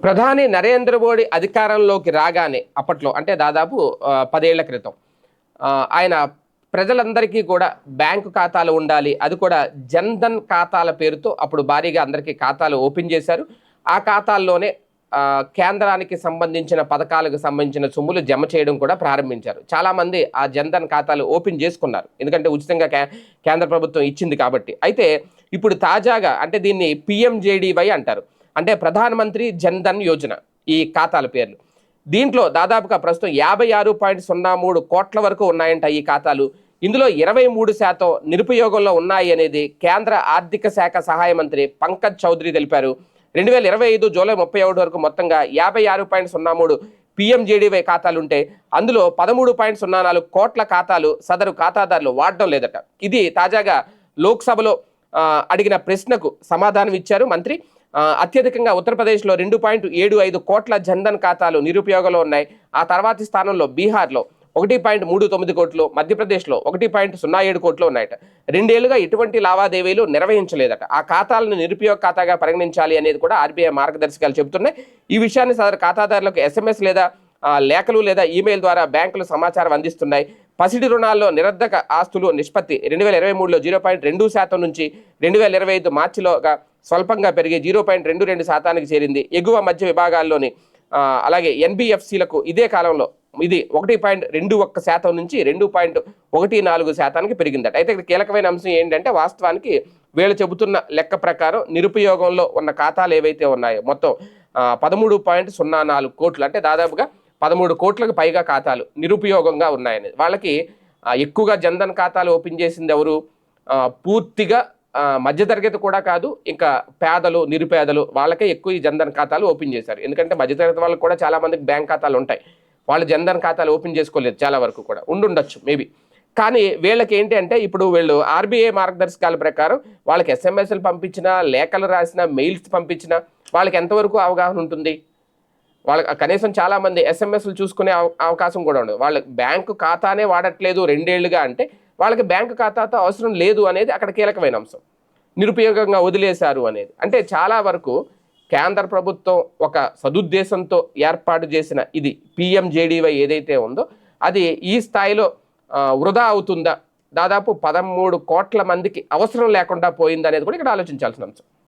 ప్రధాని నరేంద్ర మోడీ అధికారంలోకి రాగానే అప్పట్లో అంటే దాదాపు 10 ఏళ్ల క్రితం ఆయన ప్రజలందరికీ కూడా బ్యాంకు ఖాతాలు ఉండాలి. అది కూడా జన్‌ధన్ ఖాతాల పేరుతో అప్పుడు భారీగా అందరికీ ఖాతాలు ఓపెన్ చేశారు. ఆ ఖాతాల్లోనే కేంద్రానికి సంబంధించిన పథకాలకు సంబంధించిన సొమ్ములు జమ చేయడం కూడా ప్రారంభించారు. చాలామంది ఆ జన్‌ధన్ ఖాతాలు ఓపెన్ చేసుకున్నారు. ఎందుకంటే ఉచితంగా కేంద్ర ప్రభుత్వం ఇచ్చింది కాబట్టి. అయితే ఇప్పుడు తాజాగా అంటే దీన్ని పీఎంజేడీవై అంటారు. అంటే ప్రధానమంత్రి జన్‌ధన్ యోజన ఈ ఖాతాల పేర్లు. దీంట్లో దాదాపుగా ప్రస్తుతం 56.03 కోట్ల వరకు ఉన్నాయంట ఈ ఖాతాలు. ఇందులో 23% నిరుపయోగంలో ఉన్నాయి అనేది కేంద్ర ఆర్థిక శాఖ సహాయ మంత్రి పంకజ్ చౌదరి తెలిపారు. 2025 జూలై 31 వరకు మొత్తంగా 56.03 పీఎంజేడీవై ఖాతాలుంటే అందులో 13.04 కోట్ల ఖాతాలు సదరు ఖాతాదారులు వాడడం లేదట. ఇది తాజాగా లోక్సభలో అడిగిన ప్రశ్నకు సమాధానం ఇచ్చారు మంత్రి. అత్యధికంగా ఉత్తరప్రదేశ్లో 2.75 కోట్ల జన్‌ధన్ ఖాతాలు నిరుపయోగంలో ఉన్నాయి. ఆ తర్వాతి స్థానంలో బీహార్లో 1.39 కోట్లు, మధ్యప్రదేశ్లో 1.07 కోట్లు ఉన్నాయట. 2 ఏళ్లుగా ఎటువంటి లావాదేవీలు నిర్వహించలేదట. ఆ ఖాతాలను నిరుపయోగ ఖాతాగా పరిగణించాలి అనేది కూడా ఆర్బీఐ మార్గదర్శకాలు చెబుతున్నాయి. ఈ విషయాన్ని సదరు ఖాతాదారులకు ఎస్ఎంఎస్ లేదా లేఖలు లేదా ఈమెయిల్ ద్వారా బ్యాంకులు సమాచారం అందిస్తున్నాయి. పసిడి రుణాల్లో నిరర్ధక ఆస్తులు నిష్పత్తి 2023లో 0.2% నుంచి 2025 మార్చిలోగా స్వల్పంగా పెరిగి 0.22% చేరింది. ఎగువ మధ్య విభాగాల్లోని అలాగే ఎన్బిఎఫ్సిలకు ఇదే కాలంలో ఇది 1.21% నుంచి 2.14% పెరిగిందట. అయితే ఇక్కడ కీలకమైన అంశం ఏంటంటే వాస్తవానికి వీళ్ళు చెబుతున్న లెక్క ప్రకారం నిరుపయోగంలో ఉన్న ఖాతాలు ఏవైతే ఉన్నాయో మొత్తం 13.04 కోట్లు అంటే దాదాపుగా 13 కోట్లకు పైగా ఖాతాలు నిరుపయోగంగా ఉన్నాయని. వాళ్ళకి ఎక్కువగా జన్‌ధన్ ఖాతాలు ఓపెన్ చేసింది ఎవరు? పూర్తిగా మధ్యతరగతి కూడా కాదు, ఇంకా పేదలు నిరుపేదలు వాళ్ళకే ఎక్కువ ఈ జన్‌ధన్ ఖాతాలు ఓపెన్ చేశారు. ఎందుకంటే మధ్యతరగతి వాళ్ళకి కూడా చాలా మందికి బ్యాంక్ ఖాతాలు ఉంటాయి. వాళ్ళు జన్‌ధన్ ఖాతాలు ఓపెన్ చేసుకోలేదు, చాలా వరకు కూడా ఉండుండొచ్చు మేబీ. కానీ వీళ్ళకి ఏంటి అంటే ఇప్పుడు వీళ్ళు ఆర్బీఐ మార్గదర్శకాల ప్రకారం వాళ్ళకి ఎస్ఎంఎస్లు పంపించినా, లేఖలు రాసినా, మెయిల్స్ పంపించినా వాళ్ళకి ఎంతవరకు అవగాహన ఉంటుంది? వాళ్ళకి కనీసం చాలామంది ఎస్ఎంఎస్లు చూసుకునే అవకాశం కూడా ఉండదు. వాళ్ళకి బ్యాంకు ఖాతానే వాడట్లేదు 2 ఏళ్లుగా అంటే వాళ్ళకి బ్యాంకు ఖాతాతో అవసరం లేదు అనేది అక్కడ కీలకమైన అంశం. నిరుపయోగంగా వదిలేశారు అనేది. అంటే చాలా వరకు కేంద్ర ప్రభుత్వం ఒక సదుద్దేశంతో ఏర్పాటు చేసిన ఇది పీఎంజేడీవై ఏదైతే ఉందో అది ఈ స్థాయిలో వృధా అవుతుందా? దాదాపు 13 కోట్ల మందికి అవసరం లేకుండా పోయిందనేది కూడా ఇక్కడ ఆలోచించాల్సిన అంశం.